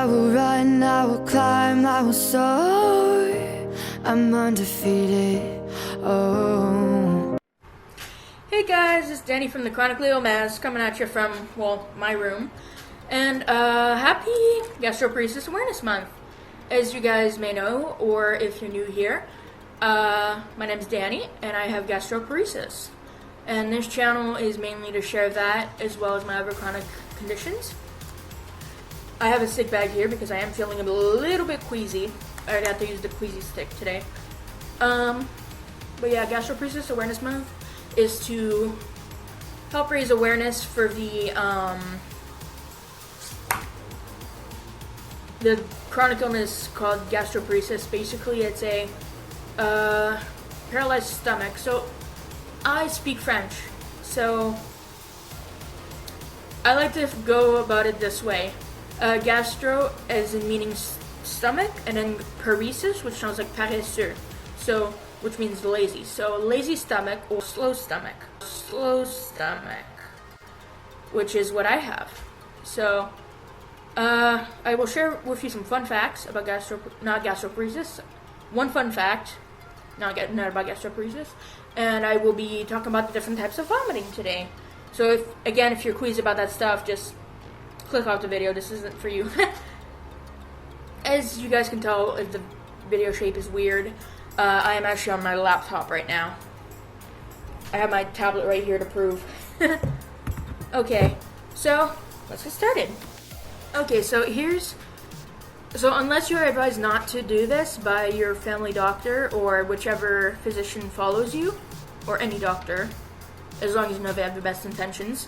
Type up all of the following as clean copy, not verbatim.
I will run, I will climb, I will soar. I'm undefeated, oh. Hey guys, it's Danny from the Chronically Mask coming at you from, well, my room. And happy Gastroparesis Awareness Month. As you guys may know, or if you're new here, my name's Danny, and I have gastroparesis. And this channel is mainly to share that, as well as my other chronic conditions. I have a sick bag here because I am feeling a little bit queasy. I got to use the queasy stick today. But yeah, Gastroparesis Awareness Month is to help raise awareness for the chronic illness called gastroparesis. Basically, it's a paralyzed stomach. So I speak French, so I like to go about it this way. Gastro as in meaning stomach, and then paresis, which sounds like paresseux, so which means lazy. So lazy stomach or slow stomach. Slow stomach, which is what I have. So I will share with you some fun facts about not gastroparesis. One fun fact, not about gastroparesis, and I will be talking about the different types of vomiting today. So if you're queasy about that stuff, just click off the video. This isn't for you. As you guys can tell, if the video shape is weird, I am actually on my laptop right now. I have my tablet right here to prove. Okay, so let's get started. Okay, so unless you're advised not to do this by your family doctor or whichever physician follows you, or any doctor, as long as you know they have the best intentions.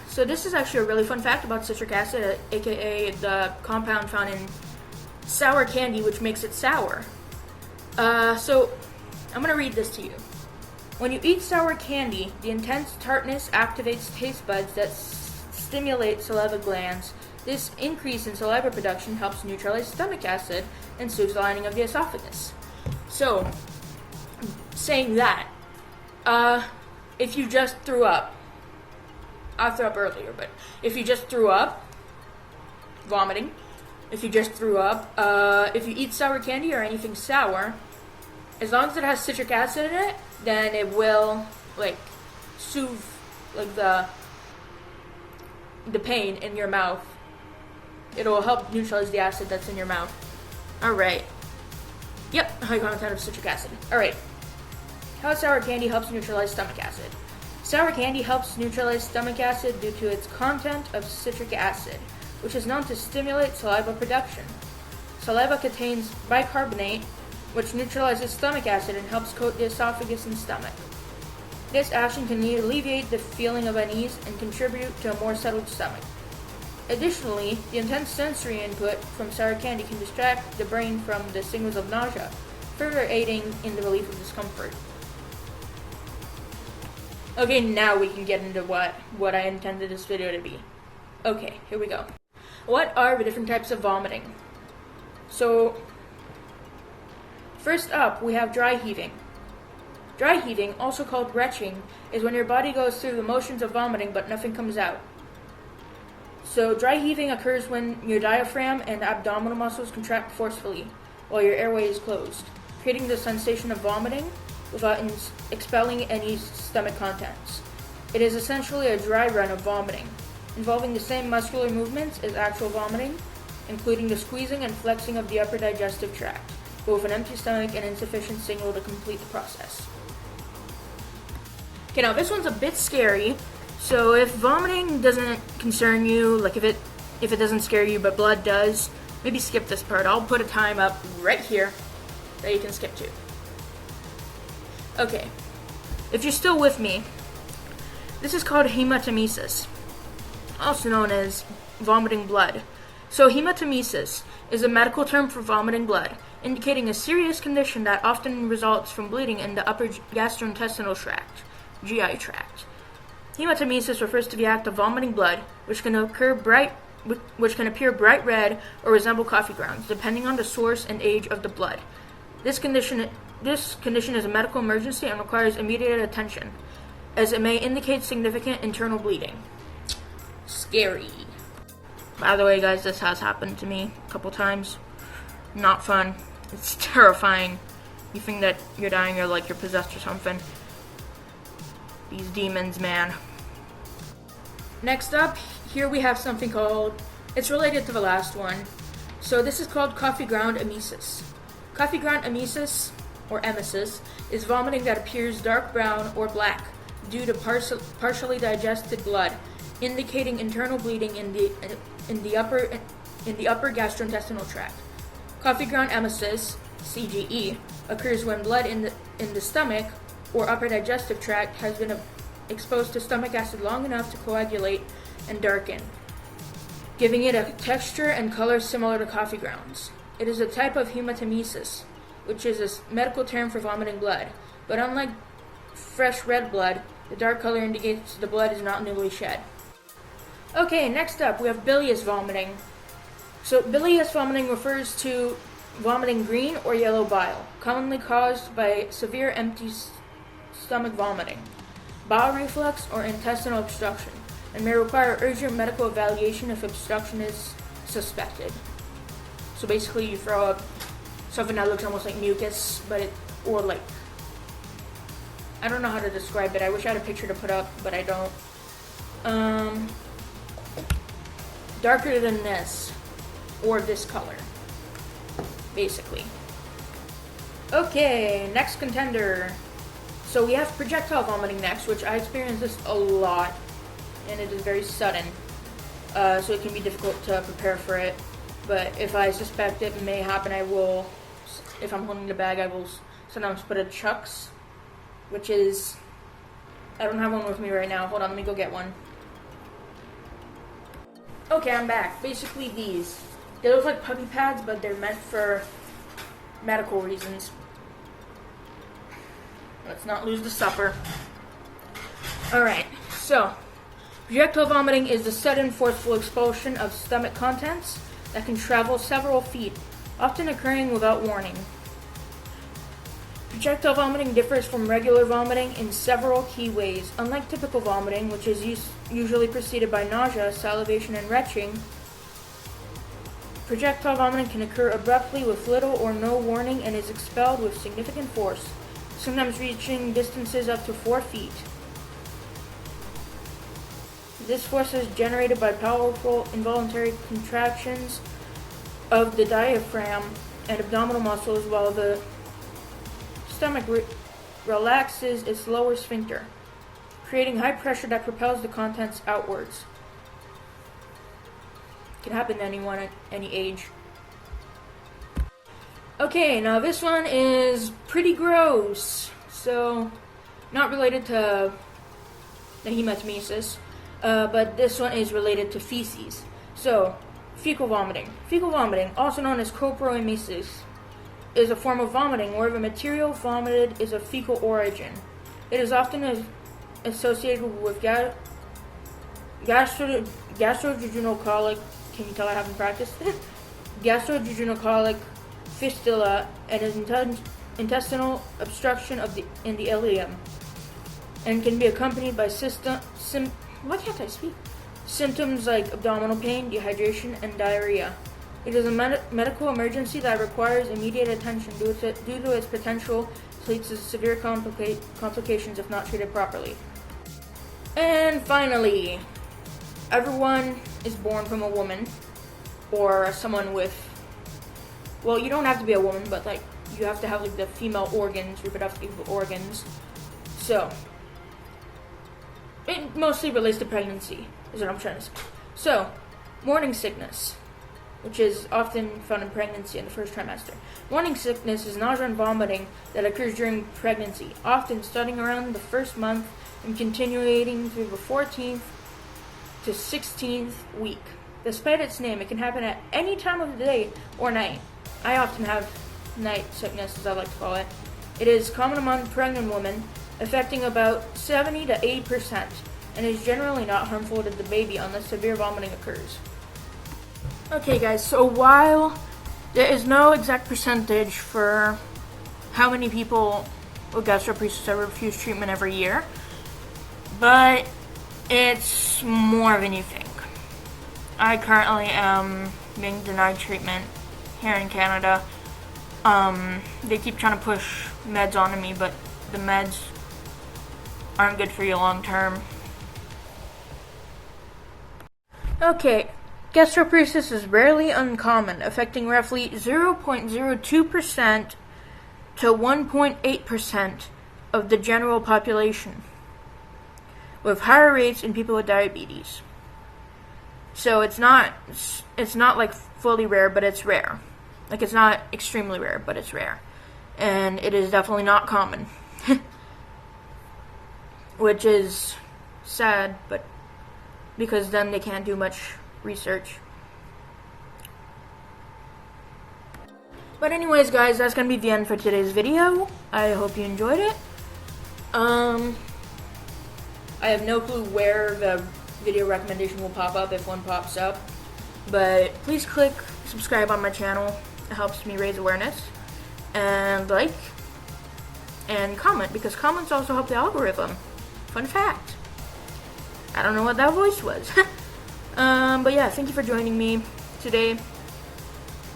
So this is actually a really fun fact about citric acid, aka the compound found in sour candy, which makes it sour. So I'm gonna read this to you. When you eat sour candy, the intense tartness activates taste buds that stimulate saliva glands. This increase in saliva production helps neutralize stomach acid and soothes the lining of the esophagus. So, saying that, if you just threw up, I threw up earlier, but if you just threw up, vomiting, if you just threw up, if you eat sour candy or anything sour, as long as it has citric acid in it, then it will, soothe, the pain in your mouth. It'll help neutralize the acid that's in your mouth. Alright. Yep, high content of citric acid. Alright. How sour candy helps neutralize stomach acid. Sour candy helps neutralize stomach acid due to its content of citric acid, which is known to stimulate saliva production. Saliva contains bicarbonate, which neutralizes stomach acid and helps coat the esophagus and stomach. This action can alleviate the feeling of unease and contribute to a more settled stomach. Additionally, the intense sensory input from sour candy can distract the brain from the signals of nausea, further aiding in the relief of discomfort. Okay, now we can get into what I intended this video to be. Okay, here we go. What are the different types of vomiting? So, first up, we have dry heaving. Dry heaving, also called retching, is when your body goes through the motions of vomiting but nothing comes out. So, dry heaving occurs when your diaphragm and abdominal muscles contract forcefully while your airway is closed, creating the sensation of vomiting without expelling any stomach contents. It is essentially a dry run of vomiting, involving the same muscular movements as actual vomiting, including the squeezing and flexing of the upper digestive tract, but with an empty stomach and insufficient signal to complete the process. Okay, now this one's a bit scary, so if vomiting doesn't concern you, if it doesn't scare you but blood does, maybe skip this part. I'll put a time up right here that you can skip to. Okay, if you're still with me, this is called hematemesis, also known as vomiting blood. So hematemesis is a medical term for vomiting blood, indicating a serious condition that often results from bleeding in the upper gastrointestinal tract, GI tract. Hematemesis refers to the act of vomiting blood, which can appear bright red or resemble coffee grounds, depending on the source and age of the blood. This condition is a medical emergency and requires immediate attention, as it may indicate significant internal bleeding. Scary. By the way, guys, this has happened to me a couple times. Not fun. It's terrifying. You think that you're dying or like you're possessed or something. These demons, man. Next up, here we have something called, it's related to the last one. So this is called coffee ground emesis. Coffee ground emesis, or emesis, is vomiting that appears dark brown or black due to partially digested blood, indicating internal bleeding in the upper gastrointestinal tract. Coffee ground emesis, CGE, occurs when blood in the stomach or upper digestive tract has been exposed to stomach acid long enough to coagulate and darken, giving it a texture and color similar to coffee grounds. It is a type of hematemesis, which is a medical term for vomiting blood, but unlike fresh red blood, the dark color indicates the blood is not newly shed. Okay, next up we have bilious vomiting. So bilious vomiting refers to vomiting green or yellow bile, commonly caused by severe empty stomach vomiting, bile reflux, or intestinal obstruction, and may require urgent medical evaluation if obstruction is suspected. So basically you throw up something that looks almost like mucus, or like, I don't know how to describe it. I wish I had a picture to put up, but I don't. Darker than this, or this color, basically. Okay, next contender. So we have projectile vomiting next, which I experience this a lot, and it is very sudden. So it can be difficult to prepare for it. But if I suspect it may happen, I will, if I'm holding the bag, I will sometimes put a Chucks, which is, I don't have one with me right now. Hold on, let me go get one. Okay, I'm back. Basically these. They look like puppy pads, but they're meant for medical reasons. Let's not lose the supper. Alright, so projectile vomiting is the sudden forceful expulsion of stomach contents that can travel several feet, often occurring without warning. Projectile vomiting differs from regular vomiting in several key ways. Unlike typical vomiting, which is usually preceded by nausea, salivation, and retching, projectile vomiting can occur abruptly with little or no warning and is expelled with significant force, sometimes reaching distances up to 4 feet. This force is generated by powerful involuntary contractions of the diaphragm and abdominal muscles while the stomach relaxes its lower sphincter, creating high pressure that propels the contents outwards. It can happen to anyone at any age. Okay, now this one is pretty gross. So, not related to the hematemesis, but this one is related to feces. So, fecal vomiting. Fecal vomiting, also known as coproemesis, is a form of vomiting where the material vomited is of fecal origin. It is often associated with gastrojejunal colic. Can you tell I haven't practiced? Gastrojejunal colic, fistula, and intestinal obstruction in the ileum, and can be accompanied by symptoms like abdominal pain, dehydration, and diarrhea. It is a medical emergency that requires immediate attention due to its potential to lead to severe complications if not treated properly. And finally, everyone is born from a woman or someone with, well, you don't have to be a woman, but like you have to have like the female organs, reproductive organs. So it mostly relates to pregnancy, is what I'm trying to say. So, morning sickness, which is often found in pregnancy in the first trimester. Morning sickness is nausea and vomiting that occurs during pregnancy, often starting around the first month and continuing through the 14th to 16th week. Despite its name, it can happen at any time of the day or night. I often have night sickness, as I like to call it. It is common among pregnant women, affecting about 70 to 80%, and is generally not harmful to the baby unless severe vomiting occurs. Okay guys, so while there is no exact percentage for how many people with gastroparesis that refuse treatment every year, but it's more than you think. I currently am being denied treatment here in Canada. They keep trying to push meds onto me, but the meds aren't good for you long term. Okay, gastroparesis is rarely uncommon, affecting roughly 0.02% to 1.8% of the general population, with higher rates in people with diabetes. So it's not like fully rare, but it's rare. Like, it's not extremely rare, but it's rare. And it is definitely not common. Which is sad, but because then they can't do much research. But anyways, guys, that's gonna be the end for today's video. I hope you enjoyed it. I have no clue where the video recommendation will pop up, if one pops up. But please click subscribe on my channel. It helps me raise awareness. And like and comment, because comments also help the algorithm. Fun fact. I don't know what that voice was. But yeah, thank you for joining me today.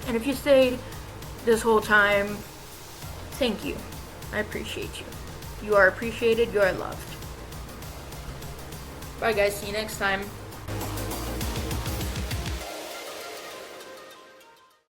And if you stayed this whole time, thank you. I appreciate you. You are appreciated, you are loved. Bye guys, see you next time.